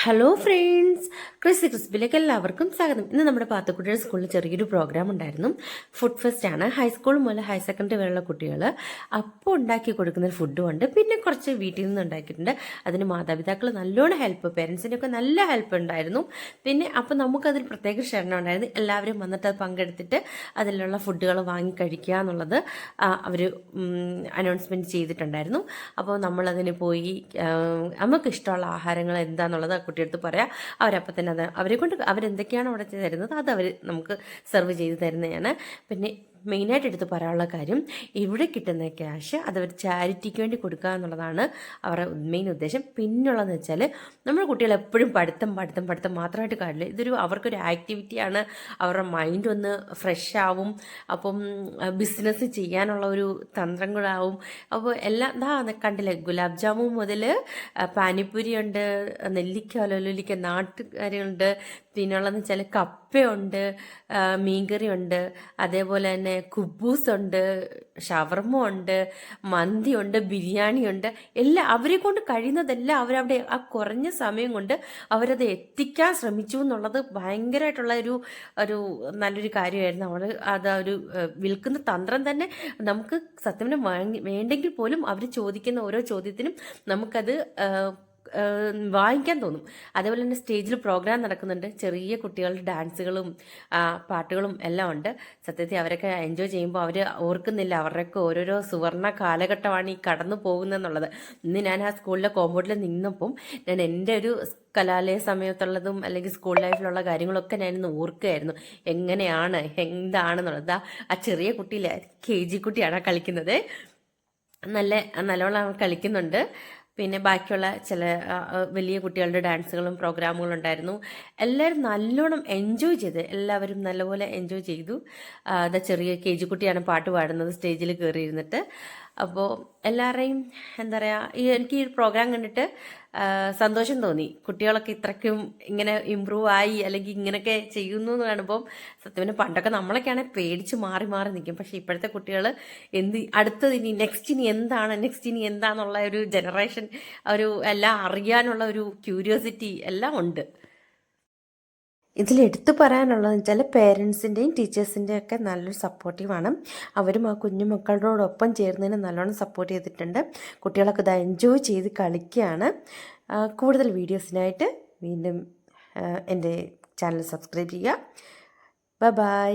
Hello friends, ക്രിസ്പിലേക്ക് എല്ലാവർക്കും സ്വാഗതം. ഇന്ന് നമ്മുടെ പാത്തക്കുട്ടിയുടെ സ്കൂളിൽ ചെറിയൊരു പ്രോഗ്രാം ഉണ്ടായിരുന്നു. ഫുഡ് ഫെസ്റ്റ് ആണ്. ഹൈസ്കൂൾ മുതൽ ഹയർ സെക്കൻഡറി വരെയുള്ള കുട്ടികൾ അപ്പോൾ ഉണ്ടാക്കി കൊടുക്കുന്ന ഒരു ഫുഡും ഉണ്ട്. പിന്നെ കുറച്ച് വീട്ടിൽ നിന്ന് ഉണ്ടാക്കിയിട്ടുണ്ട്. അതിന് മാതാപിതാക്കൾ നല്ലോണം ഹെൽപ്പ്, പേരൻസിൻ്റെയൊക്കെ നല്ല ഹെൽപ്പ് ഉണ്ടായിരുന്നു. പിന്നെ അപ്പോൾ നമുക്കതിൽ പ്രത്യേക ക്ഷണം ഉണ്ടായിരുന്നു. എല്ലാവരും വന്നിട്ട് അത് പങ്കെടുത്തിട്ട് അതിലുള്ള ഫുഡുകൾ വാങ്ങി കഴിക്കുക എന്നുള്ളത് അവർ അനൗൺസ്മെൻറ്റ് ചെയ്തിട്ടുണ്ടായിരുന്നു. അപ്പോൾ നമ്മളതിന് പോയി നമുക്കിഷ്ടമുള്ള ആഹാരങ്ങൾ എന്താണെന്നുള്ളത് കുട്ടിയെടുത്ത് പറയാം. അവരപ്പം തന്നെ അത് അവരെ കൊണ്ട് അവരെന്തൊക്കെയാണ് അവിടെ തരുന്നത് അത് അവർ നമുക്ക് സെർവ് ചെയ്ത് തരുന്നതാണ്. പിന്നെ മെയിനായിട്ട് എടുത്ത് പറയാനുള്ള കാര്യം, ഇവിടെ കിട്ടുന്ന ക്യാഷ് അതവർ ചാരിറ്റിക്ക് വേണ്ടി കൊടുക്കുക എന്നുള്ളതാണ് അവരുടെ മെയിൻ ഉദ്ദേശം. പിന്നുള്ളതെന്ന് വെച്ചാൽ നമ്മുടെ കുട്ടികൾ എപ്പോഴും പഠിത്തം മാത്രമായിട്ട് കാണില്ല. ഇതൊരു അവർക്കൊരു ആക്ടിവിറ്റിയാണ്. അവരുടെ മൈൻഡ് ഒന്ന് ഫ്രഷ് ആവും. അപ്പം ബിസിനസ് ചെയ്യാനുള്ള ഒരു തന്ത്രം കൂടെ ആവും. അപ്പോൾ എല്ലാം കണ്ടില്ലേ, ഗുലാബ് ജാമുൻ മുതൽ പാനിപ്പൂരി ഉണ്ട്, നെല്ലിക്ക ഒലൊലിക്ക നാട്ടുകാരിയുണ്ട്, പിന്നുള്ളതെന്ന് വെച്ചാൽ കപ്പയുണ്ട്, മീൻകറി ഉണ്ട്, അതേപോലെ തന്നെ കുബൂസ് ഉണ്ട്, ഷവർമ ഉണ്ട്, മന്തി ഉണ്ട്, ബിരിയാണി ഉണ്ട്. എല്ലാം അവരെ കൊണ്ട് കഴിയുന്നതെല്ലാം അവരവിടെ ആ കുറഞ്ഞ സമയം കൊണ്ട് അവരത് എത്തിക്കാൻ ശ്രമിച്ചു എന്നുള്ളത് ഭയങ്കരമായിട്ടുള്ള ഒരു നല്ലൊരു കാര്യമായിരുന്നു. അവൾ അത് ഒരു വിൽക്കുന്ന തന്ത്രം തന്നെ നമുക്ക് സത്യം വേണ്ടെങ്കിൽ പോലും അവർ ചോദിക്കുന്ന ഓരോ ചോദ്യത്തിനും നമുക്കത് വാങ്ങിക്കാൻ തോന്നും. അതേപോലെ തന്നെ സ്റ്റേജിൽ പ്രോഗ്രാം നടക്കുന്നുണ്ട്. ചെറിയ കുട്ടികളുടെ ഡാൻസുകളും പാട്ടുകളും എല്ലാം ഉണ്ട്. സത്യത്തിൽ അവരൊക്കെ എൻജോയ് ചെയ്യുമ്പോൾ അവർ ഓർക്കുന്നില്ല അവരുടെയൊക്കെ ഓരോരോ സുവർണ കാലഘട്ടമാണ് ഈ കടന്നു പോകുന്നതെന്നുള്ളത്. ഇന്ന് ഞാൻ ആ സ്കൂളിലെ കോമ്പൗണ്ടിൽ നിന്നപ്പം ഞാൻ എൻ്റെ ഒരു കലാലയ സമയത്തുള്ളതും അല്ലെങ്കിൽ സ്കൂൾ ലൈഫിലുള്ള കാര്യങ്ങളൊക്കെ ഞാനിന്ന് ഓർക്കുകയായിരുന്നു. എങ്ങനെയാണ് എന്താണെന്നുള്ളത്. ആ ചെറിയ കുട്ടിയിലെ KG കുട്ടിയാണ് കളിക്കുന്നത്. നല്ലോണം കളിക്കുന്നുണ്ട്. പിന്നെ ബാക്കിയുള്ള ചില വലിയ കുട്ടികളുടെ ഡാൻസുകളും പ്രോഗ്രാമുകളും ഉണ്ടായിരുന്നു. എല്ലാവരും നല്ലോണം എൻജോയ് ചെയ്ത്, എല്ലാവരും നല്ലപോലെ എൻജോയ് ചെയ്തു. ചെറിയ KG കുട്ടിയാണ് പാട്ട് പാടുന്നത് സ്റ്റേജിൽ കയറിയിരുന്നിട്ട്. അപ്പോൾ എല്ലാവരുടെയും എന്താ പറയുക, എനിക്ക് ഈ പ്രോഗ്രാം കണ്ടിട്ട് സന്തോഷം തോന്നി. കുട്ടികളൊക്കെ ഇത്രയ്ക്കും ഇങ്ങനെ ഇമ്പ്രൂവ് ആയി അല്ലെങ്കിൽ ഇങ്ങനെയൊക്കെ ചെയ്യുന്നു എന്ന് കാണുമ്പം സത്യം പണ്ടൊക്കെ നമ്മളൊക്കെയാണെങ്കിൽ പേടിച്ച് മാറി നിൽക്കും. പക്ഷേ ഇപ്പോഴത്തെ കുട്ടികൾ അടുത്തത് നെക്സ്റ്റ് ഇനി എന്താന്നുള്ള ഒരു ജനറേഷൻ എല്ലാം അറിയാനുള്ള ഒരു ക്യൂരിയോസിറ്റി എല്ലാം ഉണ്ട്. ഇതിലെടുത്തു പറയാനുള്ളതെന്ന് വെച്ചാൽ പേരൻസിൻ്റെയും ടീച്ചേഴ്സിൻ്റെയും ഒക്കെ നല്ലൊരു സപ്പോർട്ടീവാണ്. അവരും ആ കുഞ്ഞു മക്കളോടൊപ്പം ചേർന്നതിന് നല്ലോണം സപ്പോർട്ട് ചെയ്തിട്ടുണ്ട്. കുട്ടികളൊക്കെ ഇത് എൻജോയ് ചെയ്ത് കളിക്കുകയാണ്. കൂടുതൽ വീഡിയോസിനായിട്ട് വീണ്ടും എൻ്റെ ചാനൽ സബ്സ്ക്രൈബ് ചെയ്യുക. ബൈ.